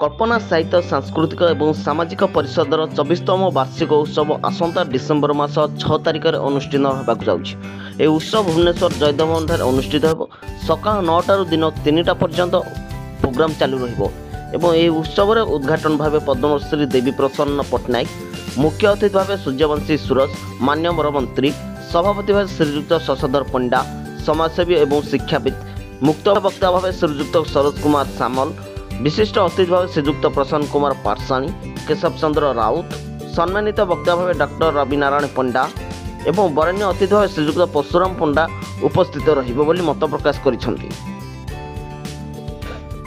कल्पना साहित्य सांस्कृतिक और सामाजिक परिषदर 24तम वार्षिक उत्सव आसंता डिसेम्बर मास 6 तारिख में अनुष्ठित होगाक जाउछि। ए उत्सव भुवनेश्वर जयदेव ठारे अनुष्ठित हो। सकाळ 9 दिन 3टा पर्यंत प्रोग्राम चालू रहिबो एवं ए उत्सव रे उद्घाटन भाव पद्मश्री देवी प्रसन्न पट्टनायक, मुख्य अतिथि भाव सूर्यवंशी सुरज, मान्यवर मंत्री, सभापति भाव श्रीयुक्त शशधर पंडा, समाजसेवी एवं शिक्षाविद, मुक्त वक्ता भाव श्रीयुक्त सरोज कुमार सामल, विशिष्ट अतिथि भाव श्रीयुक्त प्रसन्न कुमार पारसाणी, केशव चंद्र राउत, सम्मानित वक्ता भाव डॉक्टर रविनारायण पंडा एवं बरेण्य अतिथि भाव श्रीयुक्त परशुराम पंडा उपस्थित रहिबो बोली मत प्रकाश करिसेंति।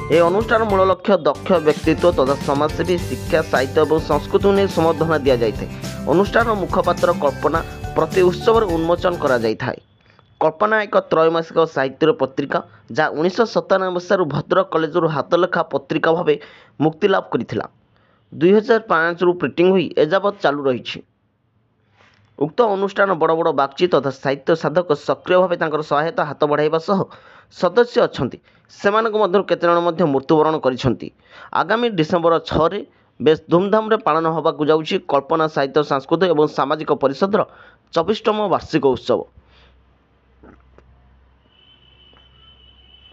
ए अनुष्ठान मूल लक्ष्य दक्ष व्यक्तित्व तथा समाजसेवी, शिक्षा, साहित्य और संस्कृति नहीं संबर्धना दि जाए। अनुष्ठान मुखपात्र कल्पना प्रति उत्सव उन्मोचन करा जाय थाए। कल्पना एक त्रैमासिक साहित्य पत्रिका जहाँ 1997 मसीह भद्रक कलेज हाथलेखा पत्रिका भाव मुक्तिलाभ करथिला। 2005 रु प्रिंटिंग हुई एजावत चालू रही। उक्त अनुष्ठान बड़ बड़ बागची तथा साहित्य साधक सक्रिय भाव सहायता हाथ बढ़ाइबा सह सदस्य अछंती। सेमानक मध्य केते जण मृत्युवरण करिसेंती। आगामी डिसेम्बर 6 रे बेस धूमधाम रे पालन होबाकु जाउछि कल्पना साहित्य सांस्कृतिक और सामाजिक परिषदर 24तम वार्षिक उत्सव।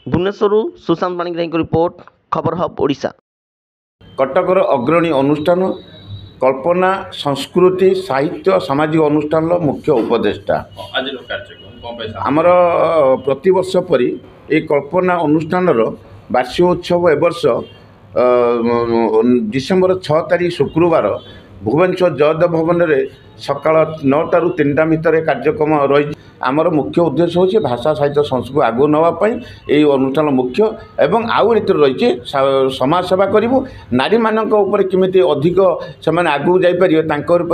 भुवनेश्वर सुशांत पाणिग्राही की रिपोर्ट, खबर हब ओडिशा। कटकर अग्रणी अनुष्ठान कल्पना संस्कृति साहित्य सामाजिक अनुष्ठान मुख्य उपदेष्टा आमर प्रतिवर्ष परी ये कल्पना अनुष्ठान वार्षिक उत्सव एवर्ष डिसेम्बर 6 तारिख शुक्रवार भुवनेश्वर जयदेव भवन में सकाळ 9 रु 3टा भितर कार्यक्रम रही। आमर मुख्य उद्देश्य होची भाषा साहित्य संस्कृति आगु नवाई ये अनुष्ठान मुख्य एवं आउ रीति रही समाज सेवा करूँ। नारी मानक ऊपर केमिति अधिक से आगू जापर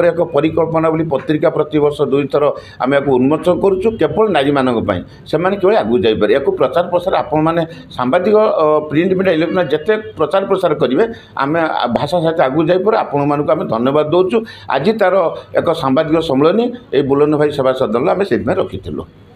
एक परिकल्पना बोली पत्रिका प्रति वर्ष 2 थर आम उन्मोचन करुँ। केवल नारी मानक से केवल आगू जापर या प्रचार प्रसार आपण मैंने सांबादिक प्रिंट मीडिया इलेक्ट्रोनिक जिते प्रचार प्रसार करेंगे आम भाषा साहित्य आगू जापर आपण मानक आम धन्यवाद दौचु। आज तार एक सांबादिक सम्मेलन ये बुलन भाई सेवा सदन आम से रखी।